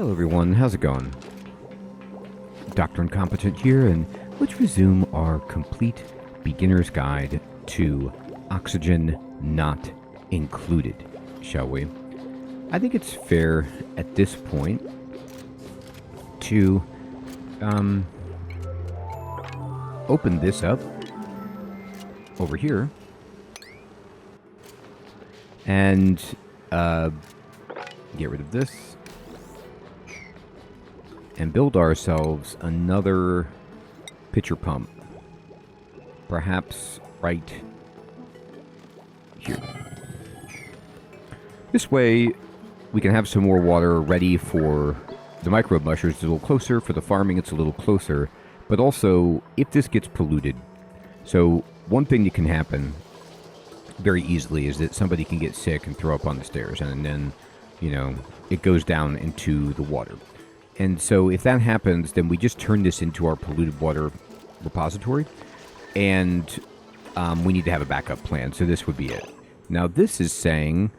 Hello everyone, how's it going? Dr. Incompetent here, and let's resume our complete beginner's guide to oxygen not included, shall we? I think it's fair at this point to open this up over here and get rid of this and build ourselves another pitcher pump, perhaps right here. This way we can have some more water ready for the microbe mushers. It's a little closer for the farming, it's a little closer, but also if this gets polluted. So one thing that can happen very easily is that somebody can get sick and throw up on the stairs, and then, you know, it goes down into the water. And so if that happens, then we just turn this into our polluted water repository, and we need to have a backup plan. So this would be it. Now this is saying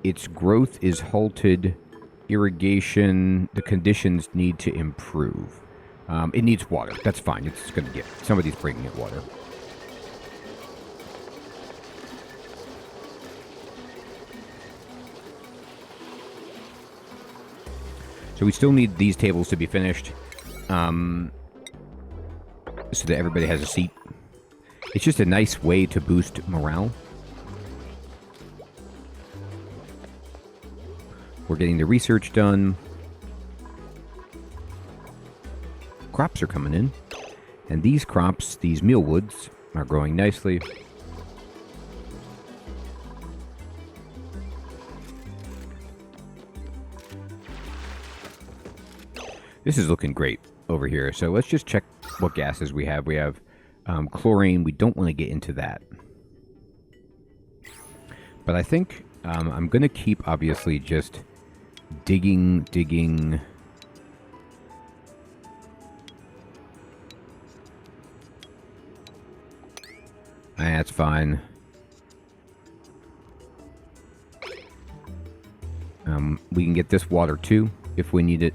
its growth is halted, irrigation, the conditions need to improve. It needs water. That's fine. It's going to get, somebody's bringing it water. So we still need these tables to be finished, so that everybody has a seat. It's just a nice way to boost morale. We're getting the research done. Crops are coming in. And these crops, these mealwoods, are growing nicely. This is looking great over here. So let's just check what gases we have. We have chlorine. We don't want to get into that. But I think I'm going to keep, obviously, just digging. That's fine. We can get this water, too, if we need it.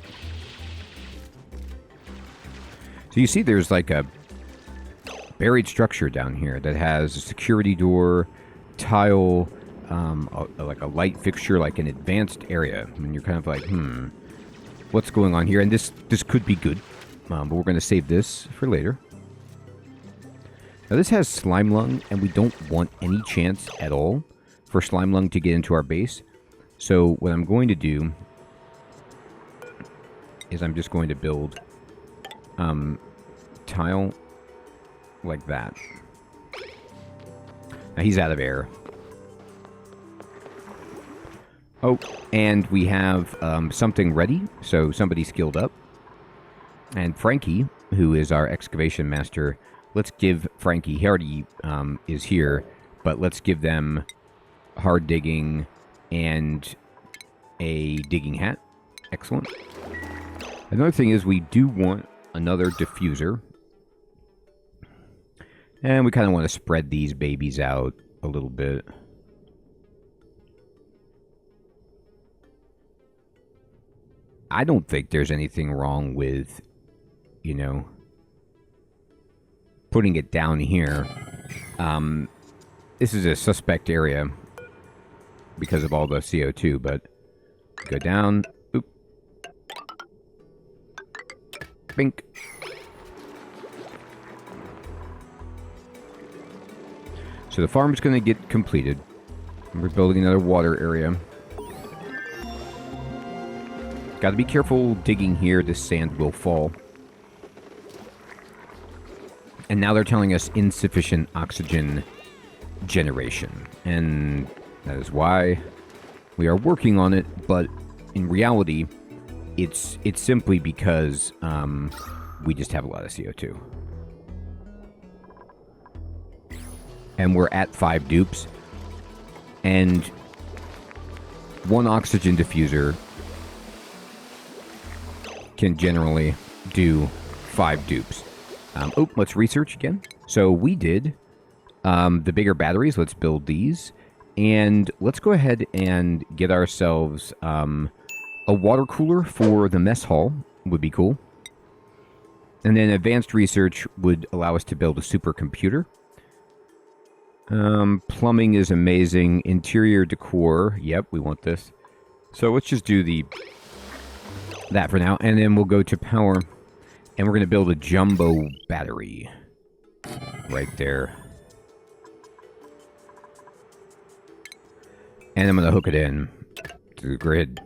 So you see there's like a buried structure down here that has a security door, tile, like a light fixture, like an advanced area. And you're kind of like, what's going on here? And this could be good, but we're going to save this for later. Now this has slime lung, and we don't want any chance at all for slime lung to get into our base. So what I'm going to do is I'm just going to build tile like that. Now he's out of air. Oh, and we have something ready, so somebody skilled up. And Frankie, who is our excavation master, let's give Frankie, he already is here, but let's give them hard digging and a digging hat. Excellent. Another thing is we do want another diffuser. And we kind of want to spread these babies out a little bit. I don't think there's anything wrong with, you know, putting it down here. This is a suspect area because of all the CO2, but go down. Oop. Bink. So the farm's going to get completed. We're building another water area. Got to be careful digging here. This sand will fall. And now they're telling us insufficient oxygen generation. And that is why we are working on it. But in reality, it's simply because we just have a lot of CO2. And we're at 5 dupes. And one oxygen diffuser can generally do 5 dupes. Oh, let's research again. So we did the bigger batteries. Let's build these. And let's go ahead and get ourselves a A water cooler for the mess hall would be cool. And then advanced research would allow us to build a supercomputer. Plumbing is amazing. Interior decor. Yep, we want this. So let's just do that for now. And then we'll go to power. And we're going to build a jumbo battery. Right there. And I'm going to hook it in to the grid.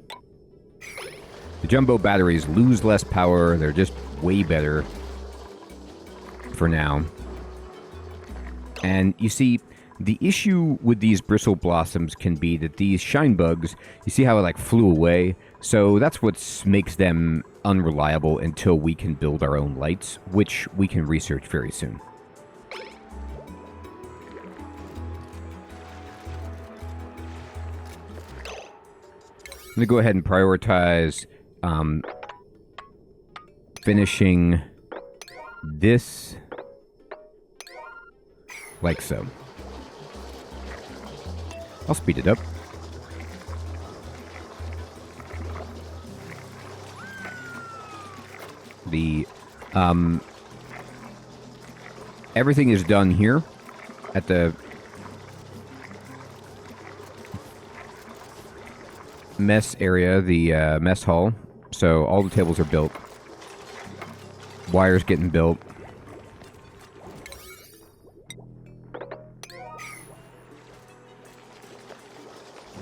The jumbo batteries lose less power. They're just way better for now. And you see, the issue with these bristle blossoms can be that these shine bugs, you see how it like flew away? So that's what makes them unreliable until we can build our own lights, which we can research very soon. I'm going to go ahead and prioritize finishing this like so. I'll speed it up. The everything is done here at the mess area, the mess hall. So all the tables are built. Wires getting built.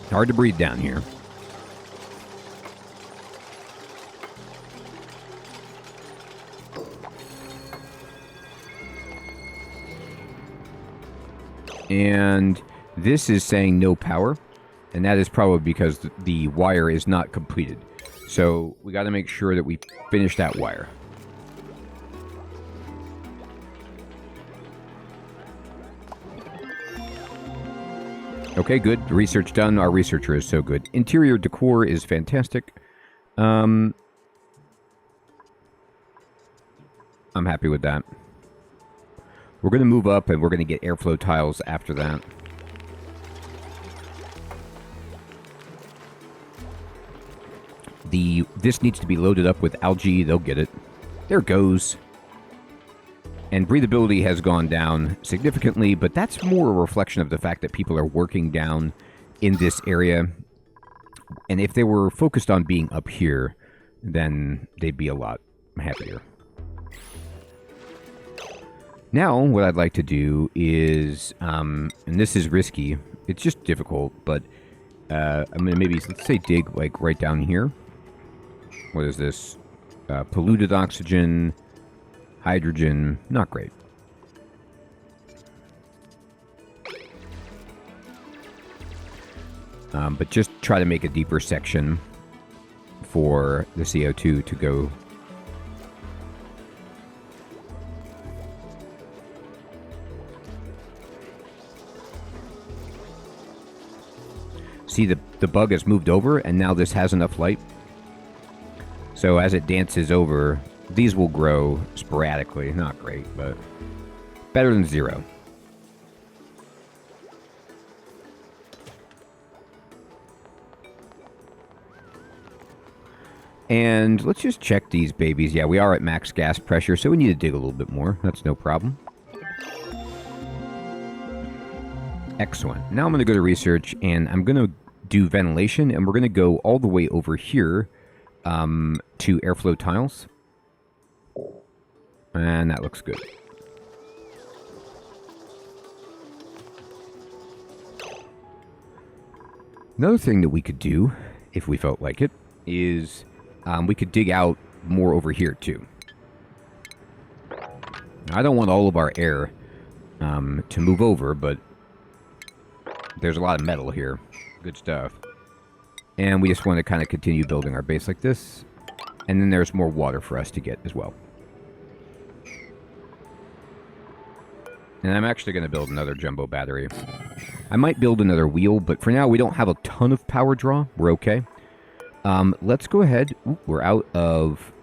Hard to breathe down here. And this is saying no power. And that is probably because the wire is not completed. So we got to make sure that we finish that wire. Okay, good. Research done. Our researcher is so good. Interior decor is fantastic. I'm happy with that. We're going to move up and we're going to get airflow tiles after that. This needs to be loaded up with algae. They'll get it. There it goes. And breathability has gone down significantly, but that's more a reflection of the fact that people are working down in this area. And if they were focused on being up here, then they'd be a lot happier. Now, what I'd like to do is, and this is risky, it's just difficult, but I'm going to maybe, let's say, dig like right down here. What is this? Polluted oxygen, hydrogen, not great. But just try to make a deeper section for the CO2 to go. See, the bug has moved over, and now this has enough light. So as it dances over, these will grow sporadically. Not great, but better than zero. And let's just check these babies. Yeah, we are at max gas pressure, so we need to dig a little bit more. That's no problem. Excellent. Now I'm going to go to research, and I'm going to do ventilation, and we're going to go all the way over here to airflow tiles. And that looks good. Another thing that we could do, if we felt like it, is we could dig out more over here, too. Now, I don't want all of our air to move over, but there's a lot of metal here. Good stuff. And we just want to kind of continue building our base like this. And then there's more water for us to get as well. And I'm actually going to build another jumbo battery. I might build another wheel, but for now we don't have a ton of power draw. We're okay. Let's go ahead. Ooh, we're out of...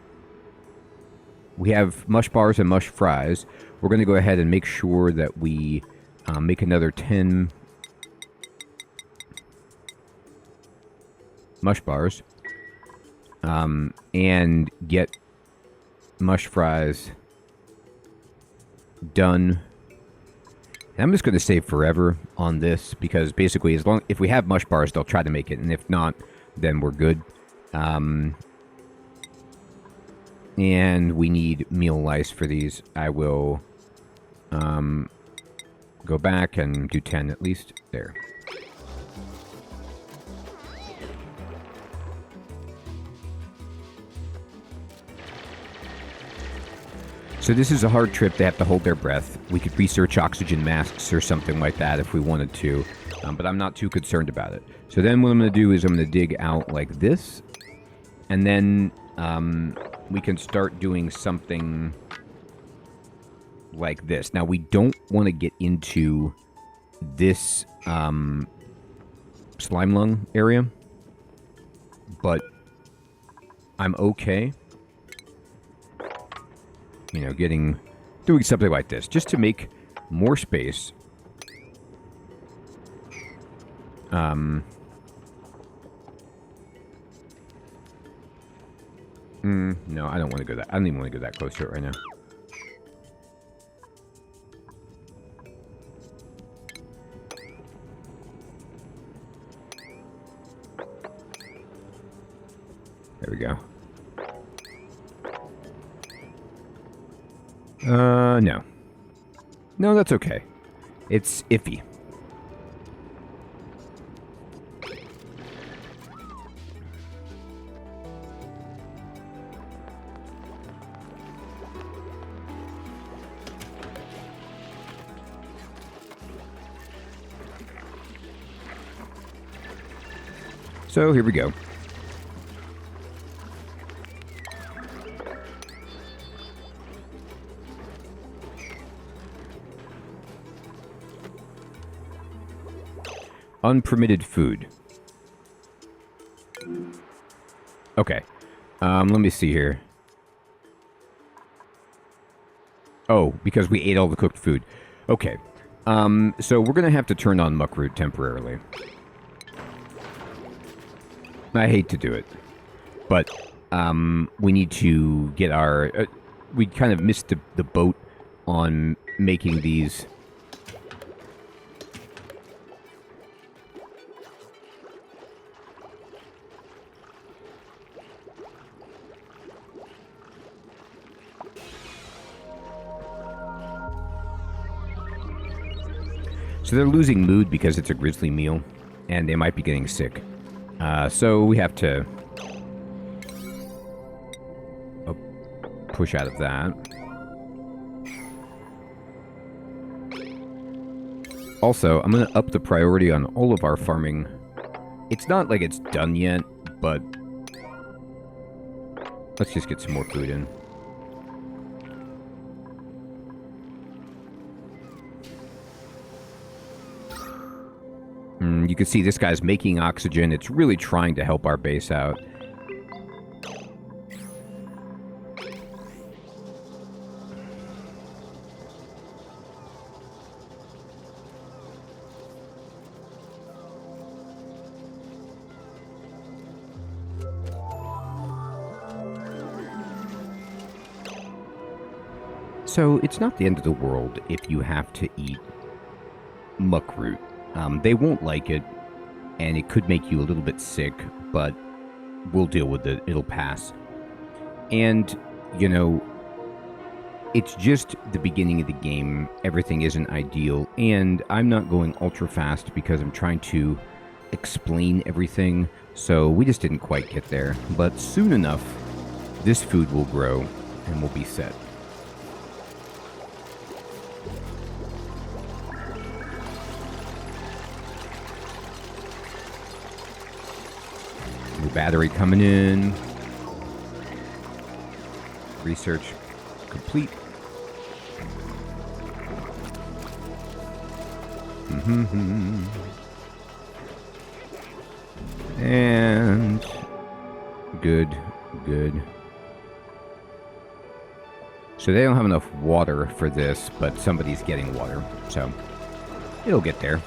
We have mush bars and mush fries. We're going to go ahead and make sure that we make another 10 mush bars. and get mush fries done. And I'm just going to save forever on this because basically, if we have mush bars, they'll try to make it, and if not, then we're good. And we need meal lice for these. I will go back and do 10 at least. There. So this is a hard trip. They have to hold their breath. We could research oxygen masks or something like that if we wanted to, but I'm not too concerned about it. So then what I'm going to do is I'm going to dig out like this, and then we can start doing something like this. Now, we don't want to get into this slime lung area, but I'm okay. You know, doing something like this, just to make more space. No, I don't want to go that. I don't even want to go that close to it right now. There we go. No. No, that's okay. It's iffy. So, here we go. Unpermitted food. Okay. Let me see here. Oh, because we ate all the cooked food. Okay. So we're going to have to turn on muckroot temporarily. I hate to do it. But we need to get our... we kind of missed the boat on making these... So they're losing mood because it's a grizzly meal, and they might be getting sick. So we have to push out of that. Also, I'm going to up the priority on all of our farming. It's not like it's done yet, but let's just get some more food in. You can see this guy's making oxygen. It's really trying to help our base out. So it's not the end of the world if you have to eat muckroot. They won't like it, and it could make you a little bit sick, but we'll deal with it. It'll pass. And, you know, it's just the beginning of the game. Everything isn't ideal, and I'm not going ultra fast because I'm trying to explain everything, so we just didn't quite get there. But soon enough, this food will grow, and we'll be set. New battery coming in. Research complete. And good. So they don't have enough water for this, but somebody's getting water, so it'll get there.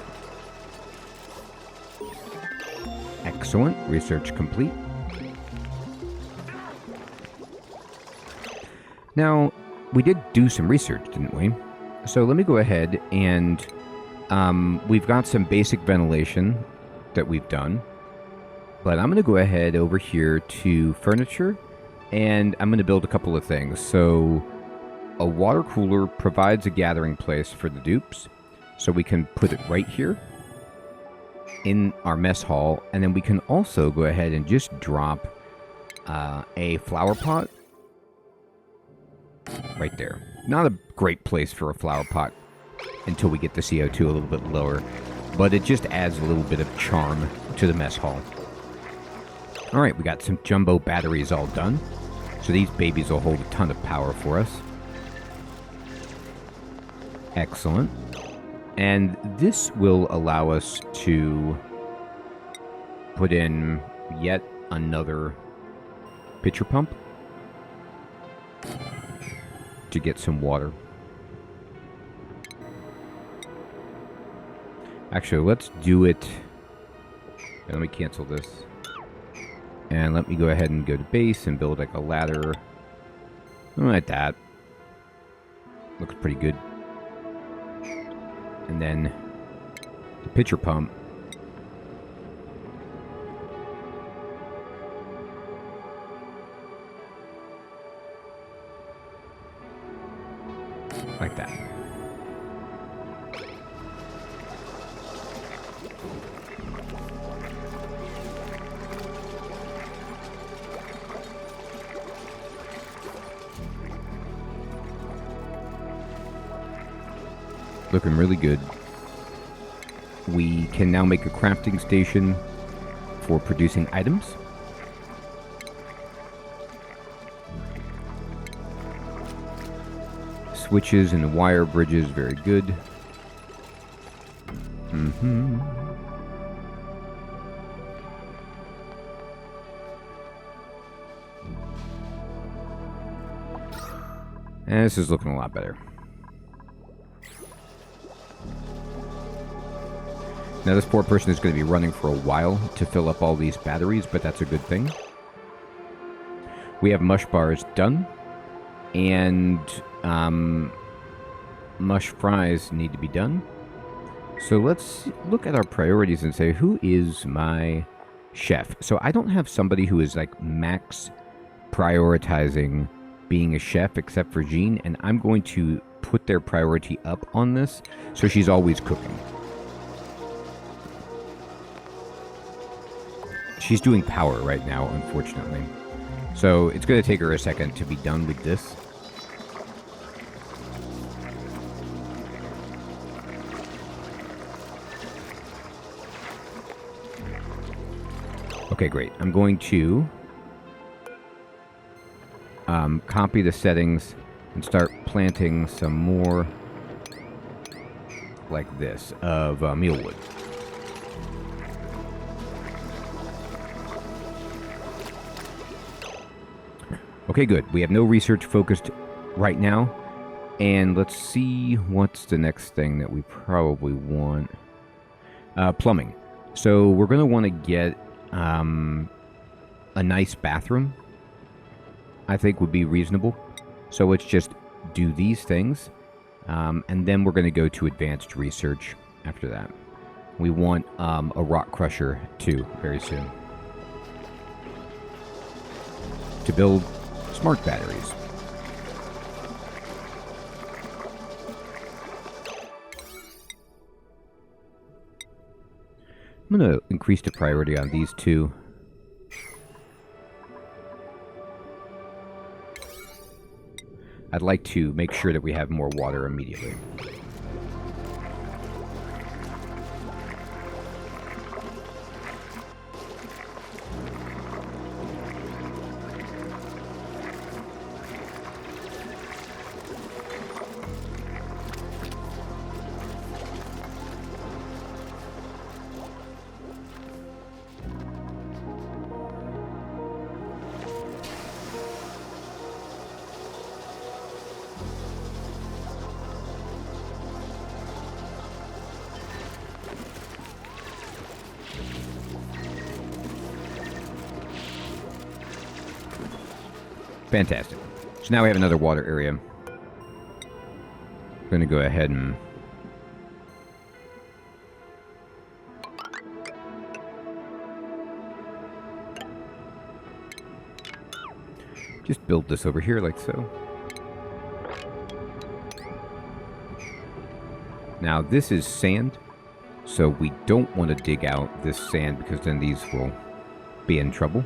Excellent. Research complete. Now, we did do some research, didn't we? So let me go ahead and we've got some basic ventilation that we've done. But I'm going to go ahead over here to furniture, and I'm going to build a couple of things. So a water cooler provides a gathering place for the dupes. So we can put it right here in our mess hall. And then we can also go ahead and just drop a flower pot right there. Not a great place for a flower pot until we get the CO2 a little bit lower. But it just adds a little bit of charm to the mess hall. All right, we got some jumbo batteries all done. So these babies will hold a ton of power for us. Excellent. And this will allow us to put in yet another pitcher pump to get some water. Actually, let's do it. Let me cancel this. And let me go ahead and go to base and build like a ladder. Like that. Looks pretty good. And then the pitcher pump. Like that. Looking really good. We can now make a crafting station for producing items. Switches and wire bridges, very good. And this is looking a lot better. Now this poor person is going to be running for a while to fill up all these batteries, but that's a good thing. We have mush bars done, and mush fries need to be done. So let's look at our priorities and say, who is my chef? So I don't have somebody who is like max prioritizing being a chef except for Jean, and I'm going to put their priority up on this so she's always cooking. She's doing power right now, unfortunately. So it's going to take her a second to be done with this. Okay, great. I'm going to copy the settings and start planting some more like this of mealwood. Okay, good. We have no research focused right now. And let's see what's the next thing that we probably want. Plumbing. So we're going to want to get a nice bathroom. I think would be reasonable. So let's just do these things. And then we're going to go to advanced research after that. We want a rock crusher too very soon. To build smart batteries. I'm going to increase the priority on these two. I'd like to make sure that we have more water immediately. Fantastic. So now we have another water area. I'm going to go ahead and just build this over here like so. Now this is sand, so we don't want to dig out this sand because then these will be in trouble.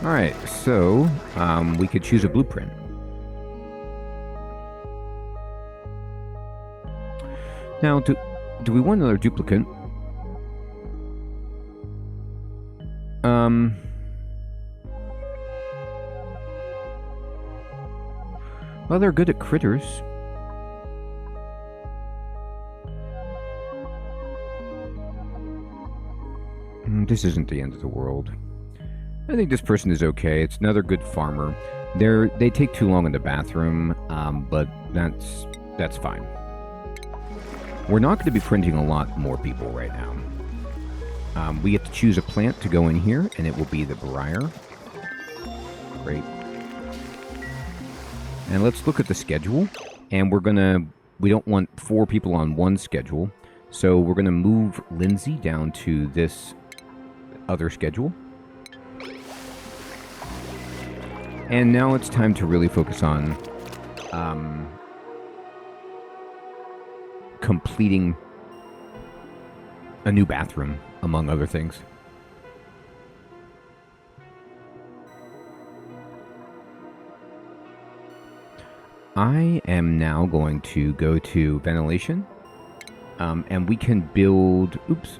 Alright, so we could choose a blueprint. Now, do we want another duplicate? Well, they're good at critters. This isn't the end of the world. I think this person is okay. It's another good farmer. They take too long in the bathroom, but that's fine. We're not going to be printing a lot more people right now. We get to choose a plant to go in here, and it will be the briar. Great. And let's look at the schedule. And we don't want 4 people on one schedule. So we're going to move Lindsay down to this other schedule. And now it's time to really focus on completing a new bathroom, among other things. I am now going to go to ventilation, and we can build, oops,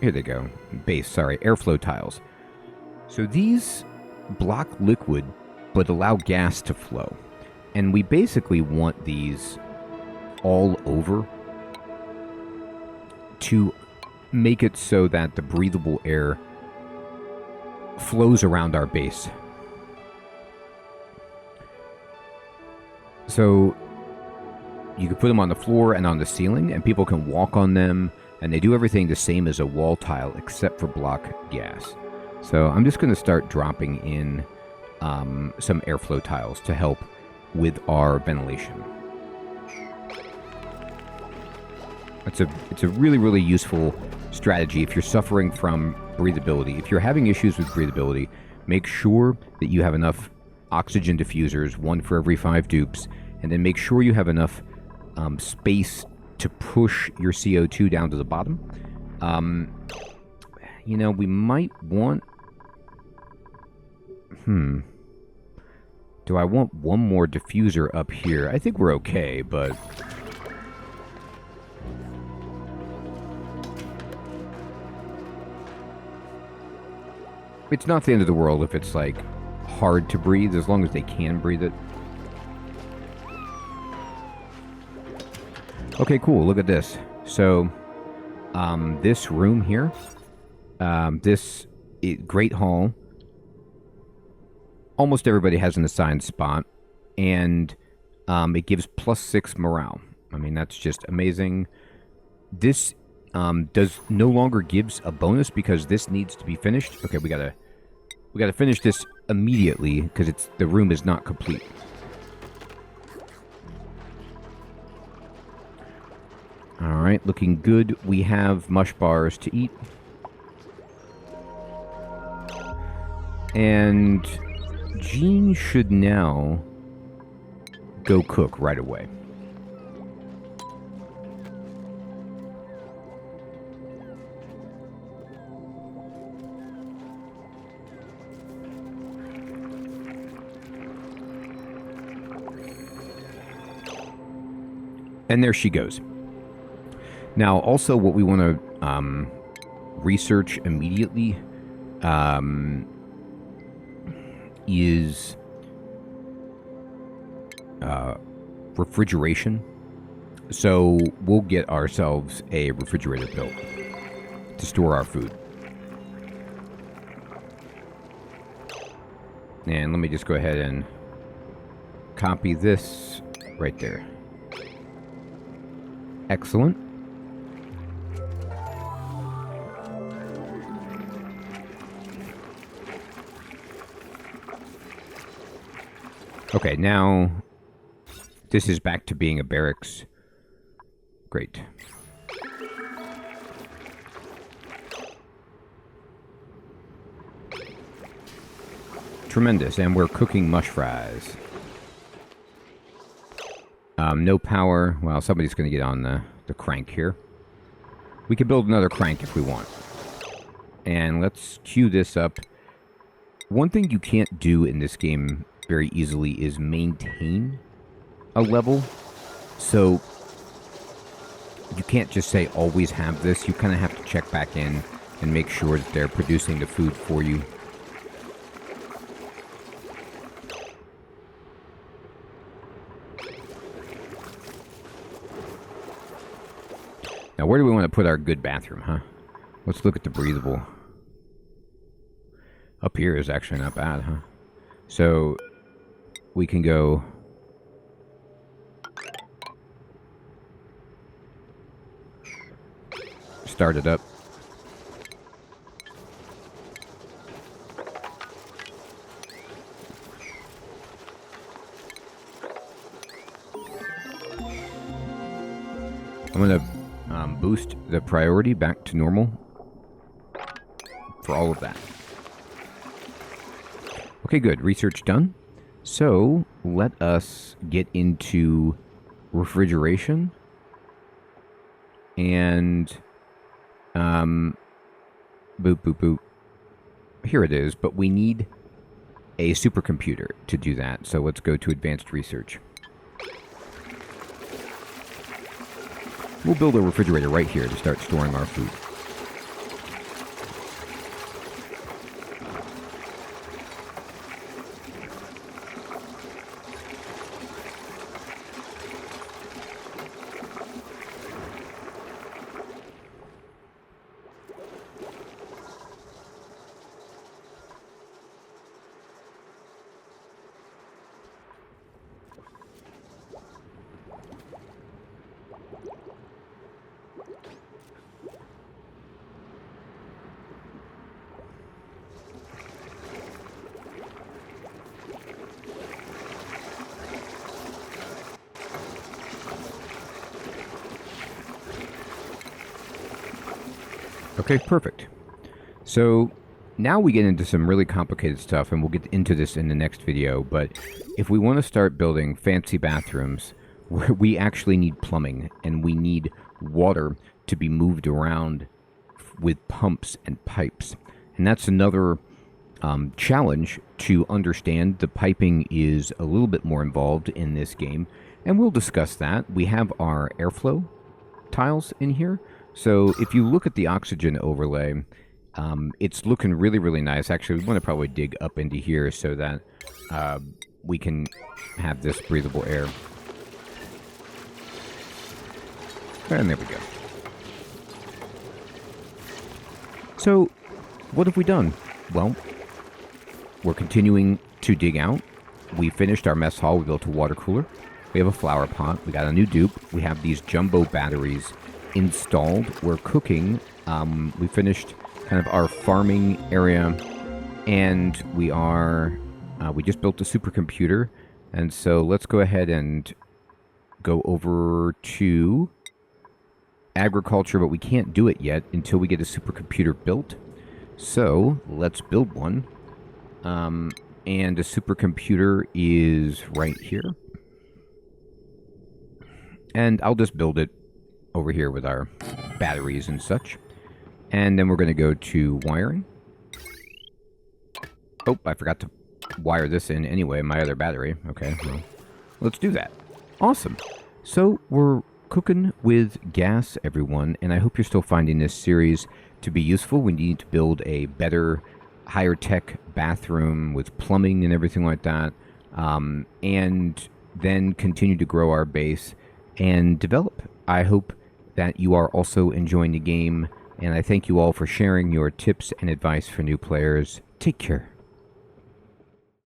here they go, airflow tiles. So these block liquid, but allow gas to flow. And we basically want these all over to make it so that the breathable air flows around our base. So you can put them on the floor and on the ceiling, and people can walk on them, and they do everything the same as a wall tile except for block gas. So I'm just going to start dropping in some airflow tiles to help with our ventilation. It's a really, really useful strategy if you're suffering from breathability. If you're having issues with breathability, make sure that you have enough oxygen diffusers, 1 for every 5 dupes, and then make sure you have enough space to push your CO2 down to the bottom. You know, we might want... Do I want one more diffuser up here? I think we're okay, but... It's not the end of the world if it's, like, hard to breathe, as long as they can breathe it. Okay, cool. Look at this. So, this room here, this Great Hall, almost everybody has an assigned spot, and it gives +6 morale. I mean, that's just amazing. This does no longer gives a bonus because this needs to be finished. Okay, we gotta finish this immediately because the room is not complete. All right, looking good. We have mush bars to eat, and Jean should now go cook right away. And there she goes. Now, also what we want to research immediately is refrigeration. So we'll get ourselves a refrigerator built to store our food. And let me just go ahead and copy this right there. Excellent. Okay, now this is back to being a barracks. Great. Tremendous, and we're cooking mush fries. No power. Well, somebody's going to get on the crank here. We can build another crank if we want. And let's queue this up. One thing you can't do in this game very easily is maintain a level. So you can't just say always have this. You kind of have to check back in and make sure that they're producing the food for you. Now, where do we want to put our good bathroom, huh? Let's look at the breathable. Up here is actually not bad, huh? So, we can go... start it up. I'm going to boost the priority back to normal for all of that. Okay, good. Research done. So, let us get into refrigeration. And, boop, boop, boop. Here it is, but we need a supercomputer to do that. So let's go to advanced research. We'll build a refrigerator right here to start storing our food. Okay, perfect. So now we get into some really complicated stuff, and we'll get into this in the next video, but if we want to start building fancy bathrooms, we actually need plumbing, and we need water to be moved around with pumps and pipes. And that's another challenge to understand. The piping is a little bit more involved in this game, and we'll discuss that. We have our airflow tiles in here. So if you look at the oxygen overlay, it's looking really, really nice. Actually, we want to probably dig up into here so that we can have this breathable air. And there we go. So, what have we done? Well, we're continuing to dig out. We finished our mess hall. We built a water cooler. We have a flower pot. We got a new dupe. We have these jumbo batteries installed. We're cooking. We finished kind of our farming area, and we just built a supercomputer. And so let's go ahead and go over to agriculture, but we can't do it yet until we get a supercomputer built. So let's build one. And the supercomputer is right here. And I'll just build it over here with our batteries and such. And then we're going to go to wiring. Oh, I forgot to wire this in anyway, my other battery. Okay, well, let's do that. Awesome. So we're cooking with gas, everyone, and I hope you're still finding this series to be useful. We need to build a better, higher tech bathroom with plumbing and everything like that, and then continue to grow our base and develop. I hope that you are also enjoying the game, and I thank you all for sharing your tips and advice for new players. Take care.